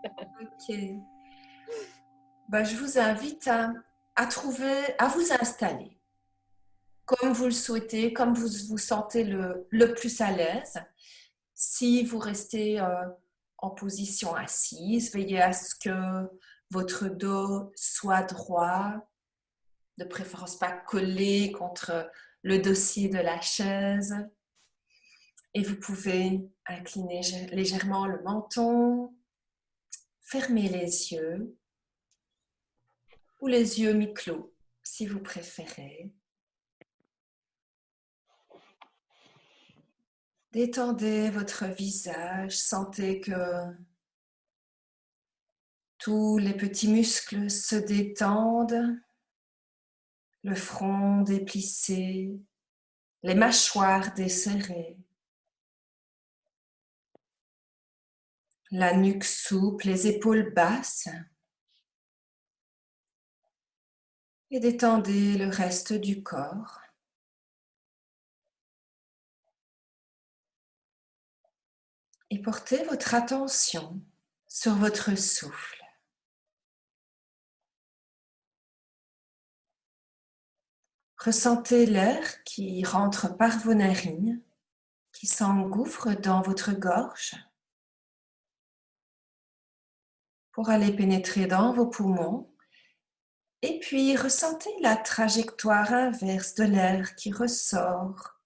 Ok. Ben, je vous invite à vous installer comme vous le souhaitez, comme vous vous sentez le plus à l'aise. Si vous restez en position assise, veillez à ce que votre dos soit droit, de préférence pas collé contre le dossier de la chaise. Et vous pouvez incliner légèrement le menton, fermer les yeux ou les yeux mi-clos si vous préférez. Détendez votre visage, sentez que tous les petits muscles se détendent, le front déplissé, les mâchoires desserrées, la nuque souple, les épaules basses. Et détendez le reste du corps. Et portez votre attention sur votre souffle. Ressentez l'air qui rentre par vos narines, qui s'engouffre dans votre gorge pour aller pénétrer dans vos poumons. Et puis ressentez la trajectoire inverse de l'air qui ressort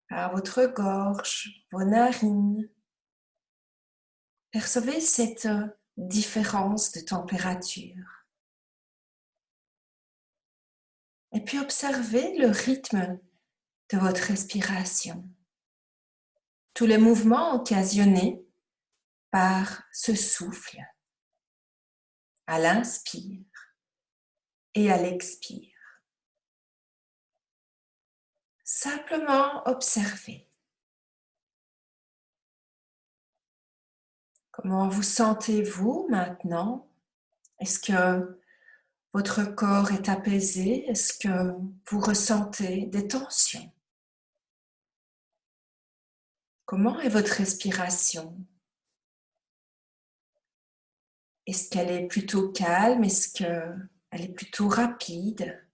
par votre gorge, vos narines. Percevez cette différence de température. Et puis observez le rythme de votre respiration. Tous les mouvements occasionnés par ce souffle à l'inspire et à l'expire. Simplement observez. Comment vous sentez-vous maintenant? Est-ce que votre corps est apaisé? Est-ce que vous ressentez des tensions? Comment est votre respiration? Est-ce qu'elle est plutôt calme? Est-ce qu'elle est plutôt rapide?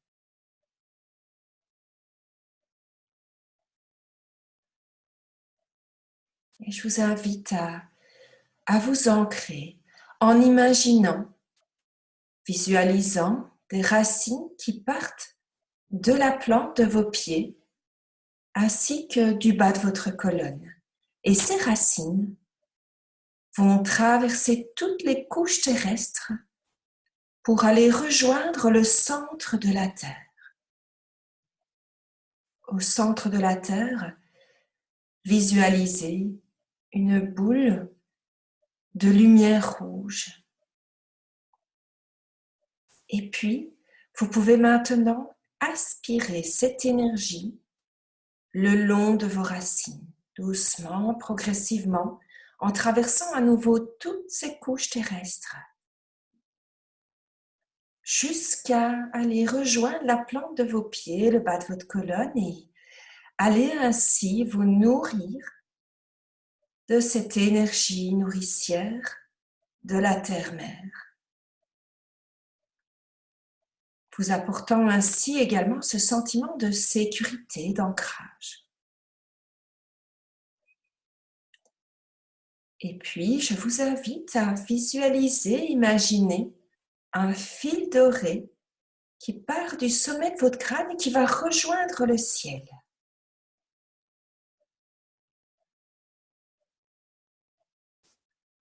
Et je vous invite à vous ancrer en imaginant, visualisant des racines qui partent de la plante de vos pieds ainsi que du bas de votre colonne. Et ces racines vont traverser toutes les couches terrestres pour aller rejoindre le centre de la Terre. Au centre de la Terre, visualisez une boule de lumière rouge. Et puis, vous pouvez maintenant aspirer cette énergie le long de vos racines, doucement, progressivement, en traversant à nouveau toutes ces couches terrestres, jusqu'à aller rejoindre la plante de vos pieds, le bas de votre colonne, et aller ainsi vous nourrir de cette énergie nourricière de la terre-mère, vous apportant ainsi également ce sentiment de sécurité, d'ancrage. Et puis, je vous invite à visualiser, imaginer un fil doré qui part du sommet de votre crâne et qui va rejoindre le ciel.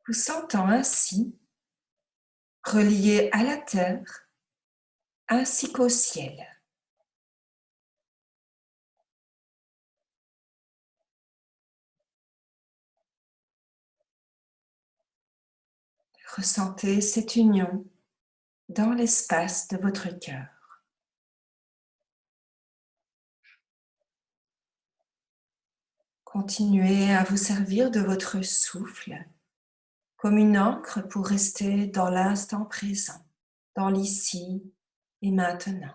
Vous sentant ainsi relié à la terre ainsi qu'au ciel. Ressentez cette union dans l'espace de votre cœur. Continuez à vous servir de votre souffle comme une encre pour rester dans l'instant présent, dans l'ici et maintenant.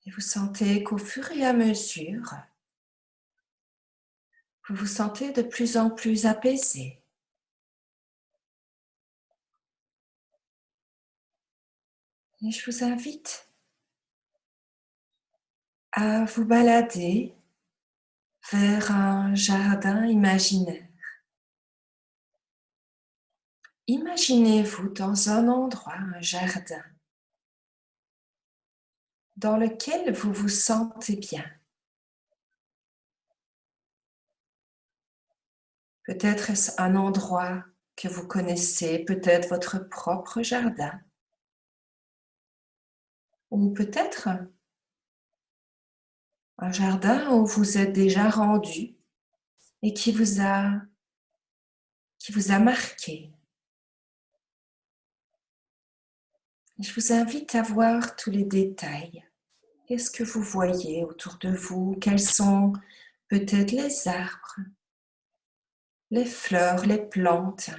Et vous sentez qu'au fur et à mesure, Vous vous sentez de plus en plus apaisé. Et je vous invite à vous balader vers un jardin imaginaire. Imaginez-vous dans un endroit, un jardin, dans lequel vous vous sentez bien. Peut-être est-ce un endroit que vous connaissez, peut-être votre propre jardin, ou peut-être un jardin où vous êtes déjà rendu et qui vous a marqué. Je vous invite à voir tous les détails. Qu'est-ce que vous voyez autour de vous? Quels sont peut-être les arbres, les fleurs, les plantes?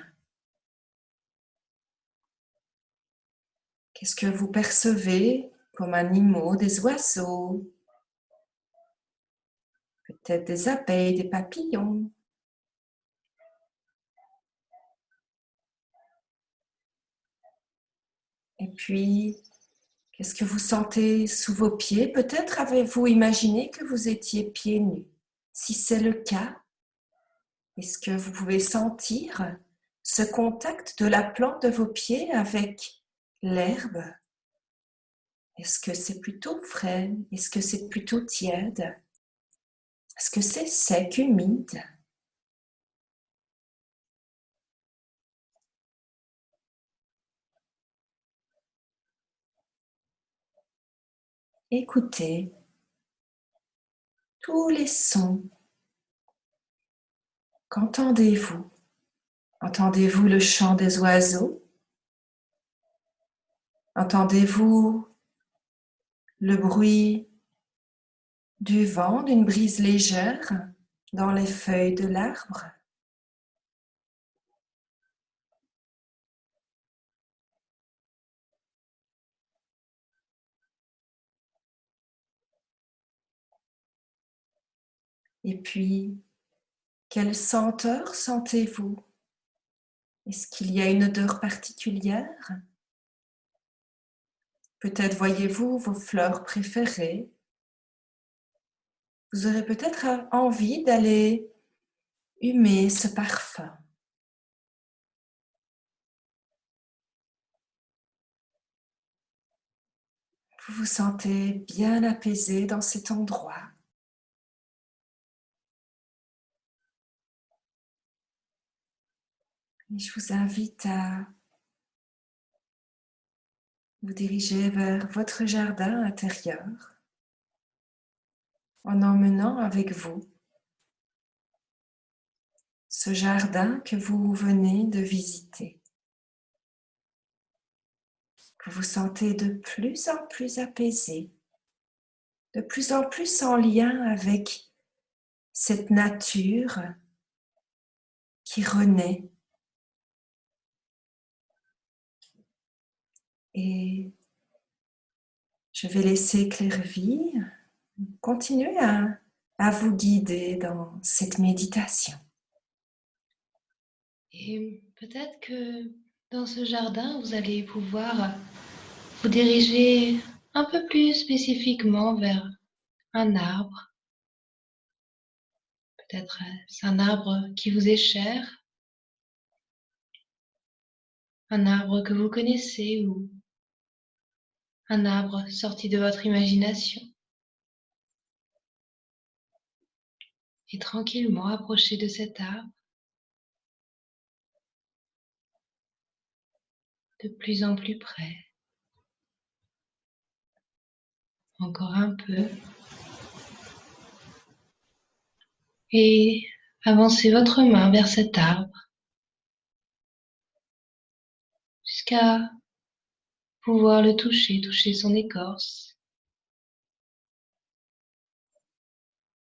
Qu'est-ce que vous percevez comme animaux, des oiseaux, peut-être des abeilles, des papillons? Et puis, qu'est-ce que vous sentez sous vos pieds? Peut-être avez-vous imaginé que vous étiez pieds nus. Si c'est le cas, est-ce que vous pouvez sentir ce contact de la plante de vos pieds avec l'herbe? Est-ce que c'est plutôt frais? Est-ce que c'est plutôt tiède? Est-ce que c'est sec, humide? Écoutez tous les sons. Qu'entendez-vous? Entendez-vous le chant des oiseaux? Entendez-vous le bruit du vent, d'une brise légère dans les feuilles de l'arbre? Et puis, quelle senteur sentez-vous? Est-ce qu'il y a une odeur particulière? Peut-être voyez-vous vos fleurs préférées. Vous aurez peut-être envie d'aller humer ce parfum. Vous vous sentez bien apaisé dans cet endroit. Et je vous invite à vous diriger vers votre jardin intérieur en emmenant avec vous ce jardin que vous venez de visiter. Vous vous sentez de plus en plus apaisé, de plus en plus en lien avec cette nature qui renaît. Et je vais laisser Clairvy continuer à vous guider dans cette méditation. Et peut-être que dans ce jardin, vous allez pouvoir vous diriger un peu plus spécifiquement vers un arbre. Peut-être c'est un arbre qui vous est cher, un arbre que vous connaissez ou un arbre sorti de votre imagination. Et tranquillement approcher de cet arbre, de plus en plus près. Encore un peu. Et avancez votre main vers cet arbre jusqu'à pouvoir le toucher, toucher son écorce.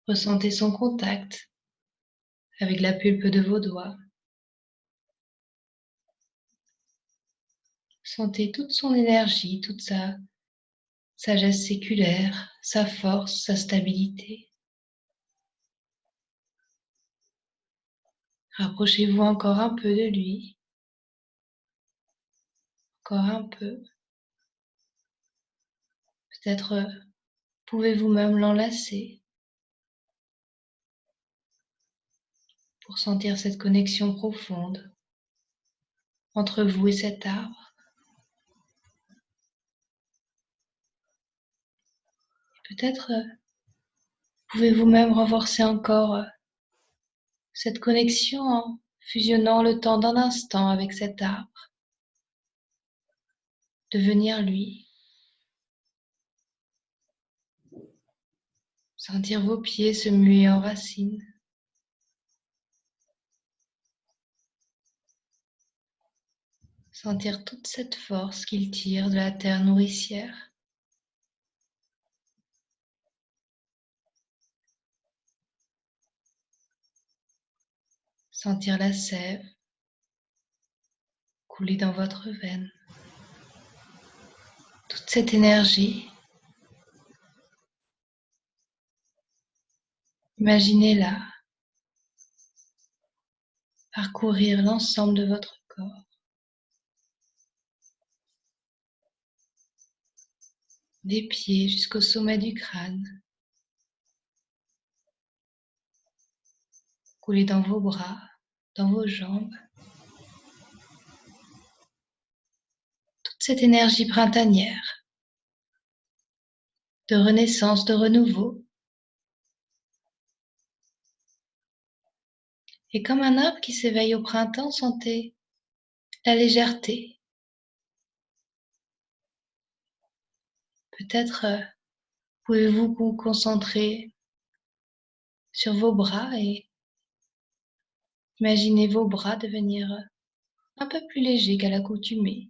Ressentez son contact avec la pulpe de vos doigts. Sentez toute son énergie, toute sa sagesse séculaire, sa force, sa stabilité. Rapprochez-vous encore un peu de lui, encore un peu. Peut-être pouvez-vous même l'enlacer pour sentir cette connexion profonde entre vous et cet arbre. Peut-être pouvez-vous même renforcer encore cette connexion en fusionnant le temps d'un instant avec cet arbre, devenir lui, sentir vos pieds se muer en racines, sentir toute cette force qu'il tire de la terre nourricière. Sentir la sève couler dans votre veine. Toute cette énergie, imaginez-la parcourir l'ensemble de votre corps, des pieds jusqu'au sommet du crâne, couler dans vos bras, dans vos jambes. Toute cette énergie printanière, de renaissance, de renouveau. Et comme un arbre qui s'éveille au printemps, sentez la légèreté. Peut-être pouvez-vous vous concentrer sur vos bras et imaginez vos bras devenir un peu plus légers qu'à l'accoutumée.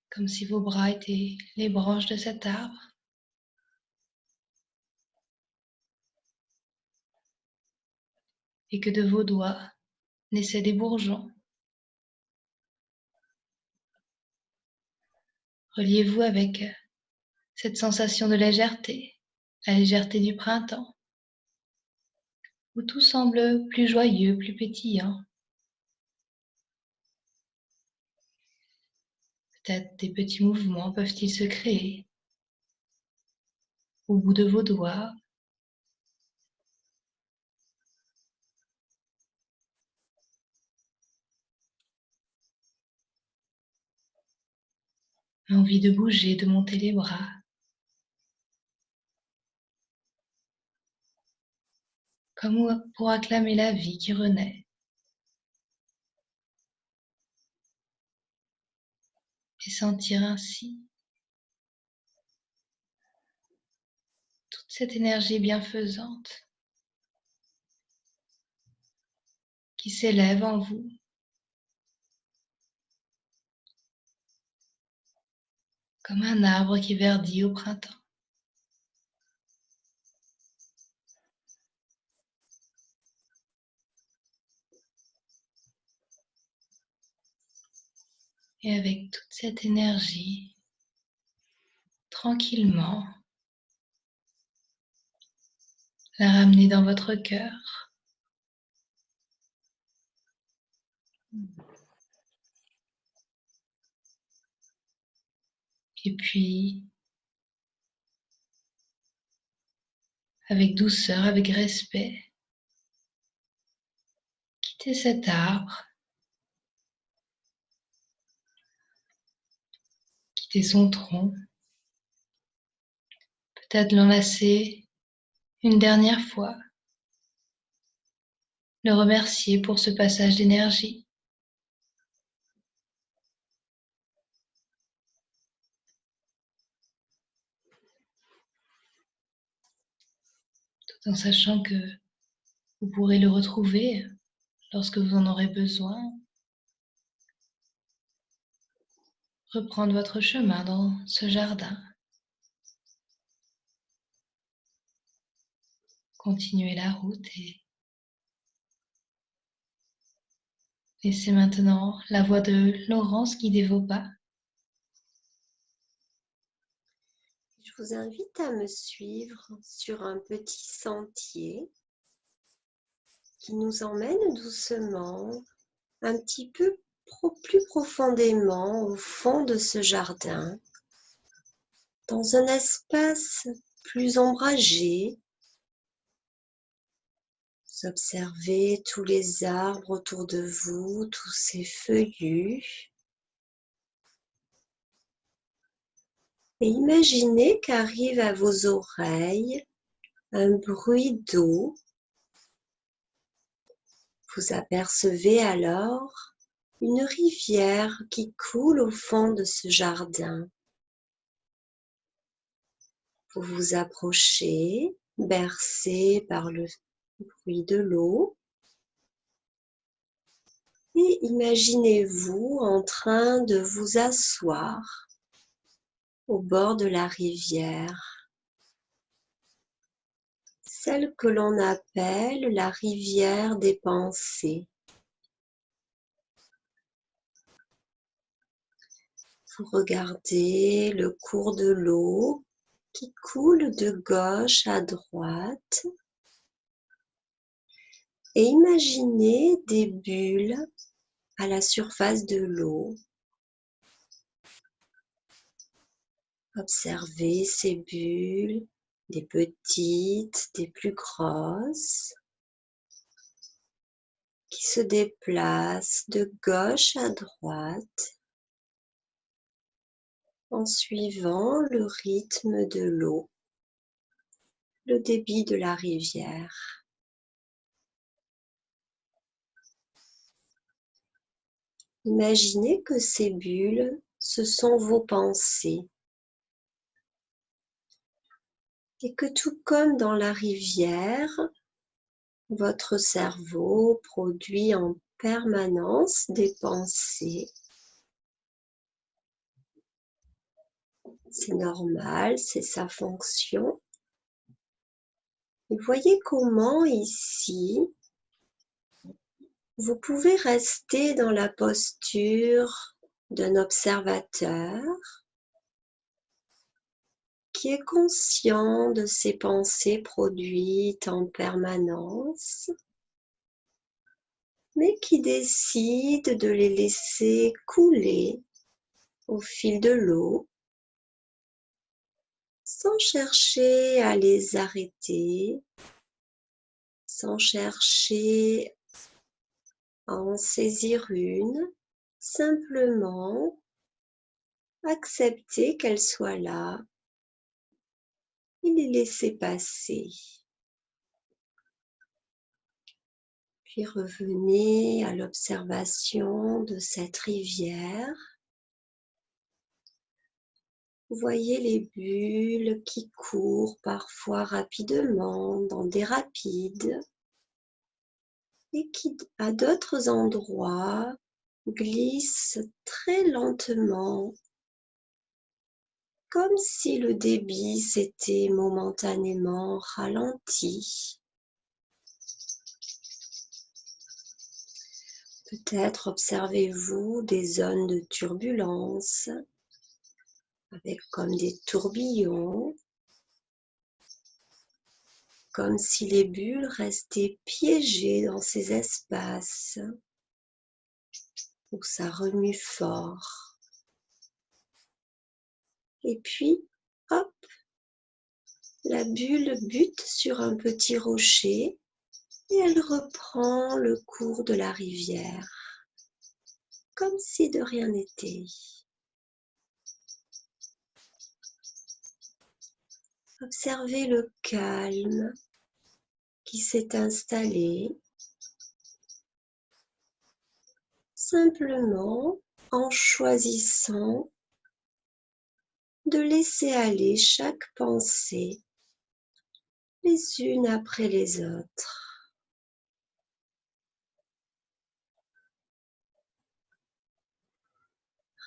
Comme si vos bras étaient les branches de cet arbre. Et que de vos doigts naissaient des bourgeons. Reliez-vous avec cette sensation de légèreté, la légèreté du printemps, où tout semble plus joyeux, plus pétillant. Peut-être des petits mouvements peuvent-ils se créer au bout de vos doigts. Envie de bouger, de monter les bras. Comme pour acclamer la vie qui renaît. Et sentir ainsi toute cette énergie bienfaisante qui s'élève en vous. Comme un arbre qui verdit au printemps. Et avec toute cette énergie, tranquillement, la ramener dans votre cœur. Et puis, avec douceur, avec respect, quittez cet arbre, quittez son tronc, peut-être l'enlacer une dernière fois, le remercier pour ce passage d'énergie. Tout en sachant que vous pourrez le retrouver lorsque vous en aurez besoin. Reprendre votre chemin dans ce jardin. Continuez la route et laissez maintenant la voix de Laurence guider vos pas. vous invite à me suivre sur un petit sentier qui nous emmène doucement un petit peu plus profondément au fond de ce jardin, dans un espace plus ombragé. Vous observez tous les arbres autour de vous, tous ces feuillus. Et imaginez qu'arrive à vos oreilles un bruit d'eau. Vous apercevez alors une rivière qui coule au fond de ce jardin. Vous vous approchez, bercé par le bruit de l'eau, et imaginez-vous en train de vous asseoir au bord de la rivière, celle que l'on appelle la rivière des pensées. Vous regardez le cours de l'eau qui coule de gauche à droite et imaginez des bulles à la surface de l'eau. Observez ces bulles, des petites, des plus grosses, qui se déplacent de gauche à droite en suivant le rythme de l'eau, le débit de la rivière. Imaginez que ces bulles, ce sont vos pensées et que tout comme dans la rivière, votre cerveau produit en permanence des pensées. C'est normal, c'est sa fonction. Et voyez comment ici, vous pouvez rester dans la posture d'un observateur qui est conscient de ses pensées produites en permanence, mais qui décide de les laisser couler au fil de l'eau, sans chercher à les arrêter, sans chercher à en saisir une, simplement accepter qu'elle soit là et les laisser passer. Puis revenez à l'observation de cette rivière. Vous voyez les bulles qui courent parfois rapidement dans des rapides et qui, à d'autres endroits, glissent très lentement, comme si le débit s'était momentanément ralenti. Peut-être observez-vous des zones de turbulence avec comme des tourbillons, comme si les bulles restaient piégées dans ces espaces où ça remue fort. Et puis, hop, la bulle bute sur un petit rocher et elle reprend le cours de la rivière, comme si de rien n'était. Observez le calme qui s'est installé, simplement en choisissant de laisser aller chaque pensée les unes après les autres.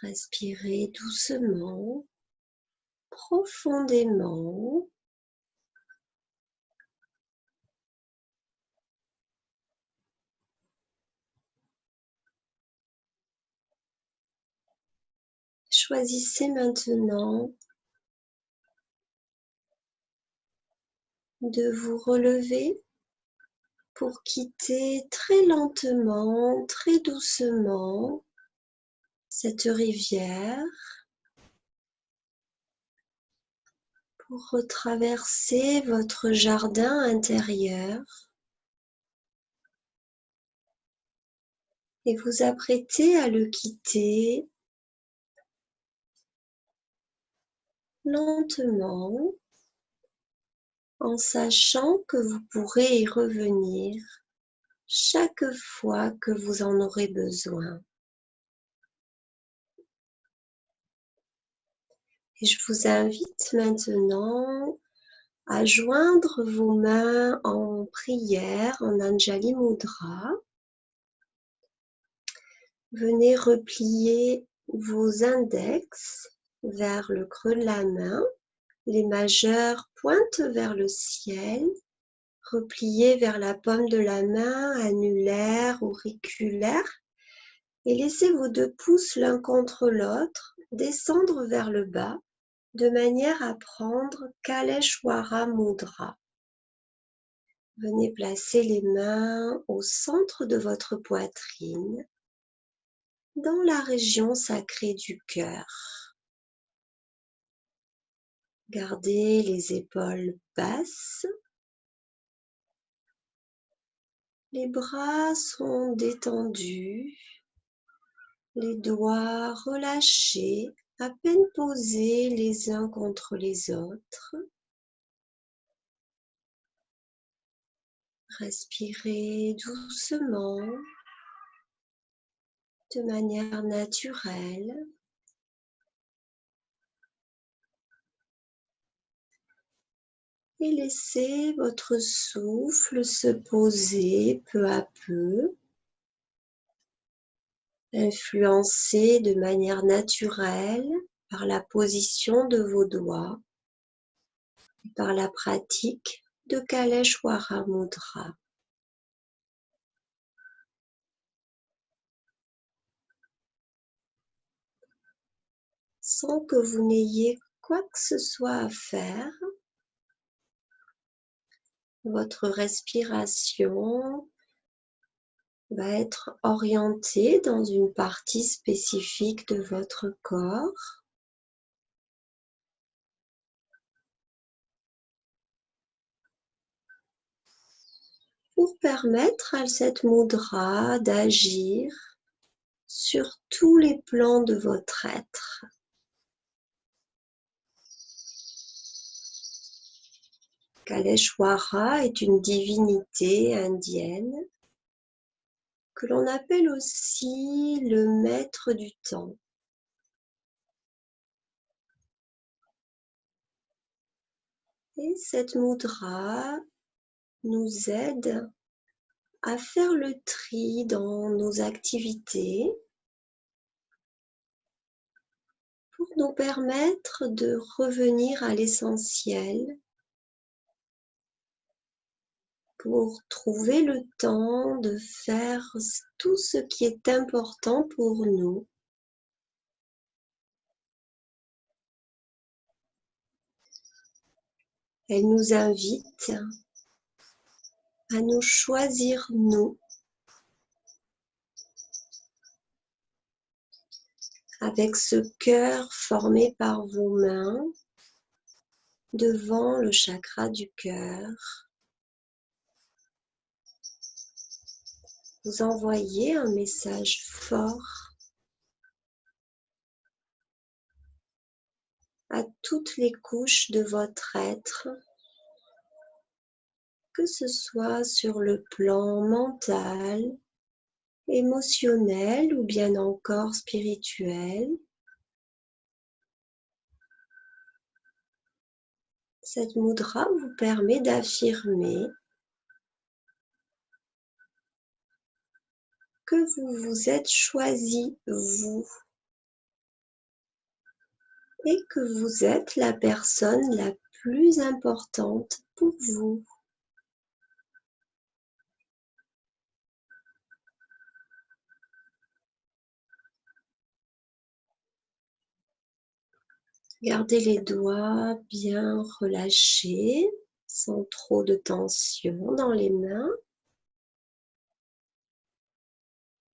Respirez doucement, profondément. Choisissez maintenant de vous relever pour quitter très lentement, très doucement cette rivière, pour retraverser votre jardin intérieur et vous apprêter à le quitter lentement, en sachant que vous pourrez y revenir chaque fois que vous en aurez besoin. Et je vous invite maintenant à joindre vos mains en prière, en Anjali Mudra. Venez replier vos index vers le creux de la main, les majeurs pointent vers le ciel, repliez vers la paume de la main, annulaire, auriculaire, et laissez vos deux pouces l'un contre l'autre descendre vers le bas, de manière à prendre Kaleshwara Mudra. Venez placer les mains au centre de votre poitrine, dans la région sacrée du cœur. Gardez les épaules basses. Les bras sont détendus, les doigts relâchés, à peine posés les uns contre les autres. Respirez doucement, de manière naturelle. Et laissez votre souffle se poser peu à peu, influencé de manière naturelle par la position de vos doigts et par la pratique de Kaleshwara Mudra. Sans que vous n'ayez quoi que ce soit à faire, votre respiration va être orientée dans une partie spécifique de votre corps. Pour permettre à cette mudra d'agir sur tous les plans de votre être. Kaleshwara est une divinité indienne que l'on appelle aussi le maître du temps. Et cette mudra nous aide à faire le tri dans nos activités pour nous permettre de revenir à l'essentiel, pour trouver le temps de faire tout ce qui est important pour nous. Elle nous invite à nous choisir nous, avec ce cœur formé par vos mains devant le chakra du cœur. Vous envoyez un message fort à toutes les couches de votre être, que ce soit sur le plan mental, émotionnel ou bien encore spirituel. Cette mudra vous permet d'affirmer que vous vous êtes choisi, vous, et que vous êtes la personne la plus importante pour vous. Gardez les doigts bien relâchés, sans trop de tension dans les mains.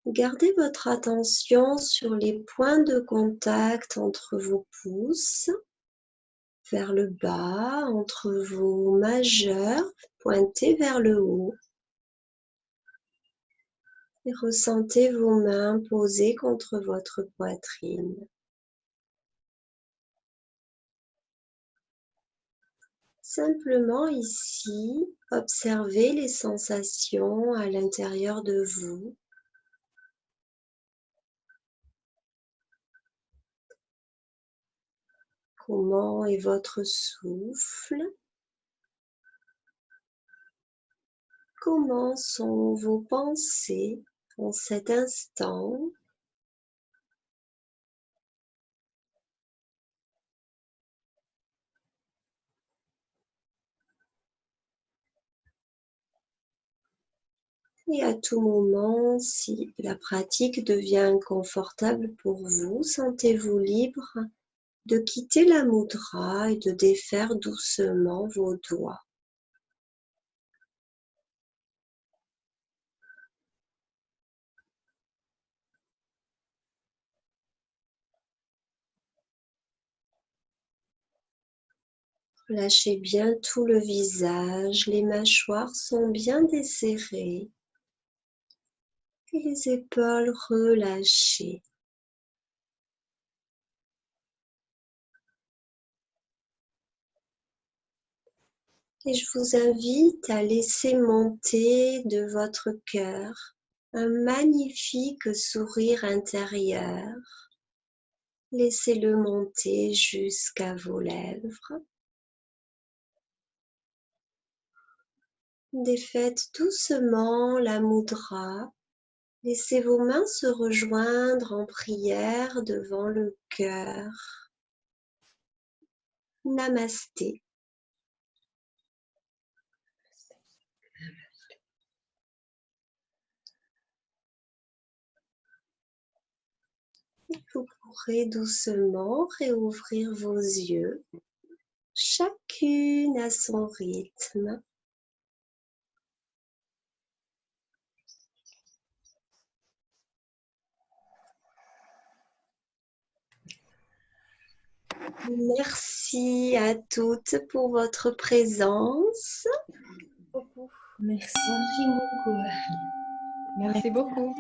Gardez votre attention sur les points de contact entre vos pouces, vers le bas, entre vos majeurs, pointés vers le haut. Et ressentez vos mains posées contre votre poitrine. Simplement ici, observez les sensations à l'intérieur de vous. Comment est votre souffle? Comment sont vos pensées en cet instant? Et à tout moment, si la pratique devient inconfortable pour vous, sentez-vous libre de quitter la mudra et de défaire doucement vos doigts. Lâchez bien tout le visage, les mâchoires sont bien desserrées et les épaules relâchées. Et je vous invite à laisser monter de votre cœur un magnifique sourire intérieur. Laissez-le monter jusqu'à vos lèvres. Défaites doucement la mudra. Laissez vos mains se rejoindre en prière devant le cœur. Namasté. Vous pourrez doucement réouvrir vos yeux, chacune à son rythme. Merci à toutes pour votre présence. Merci. Merci beaucoup. Merci beaucoup.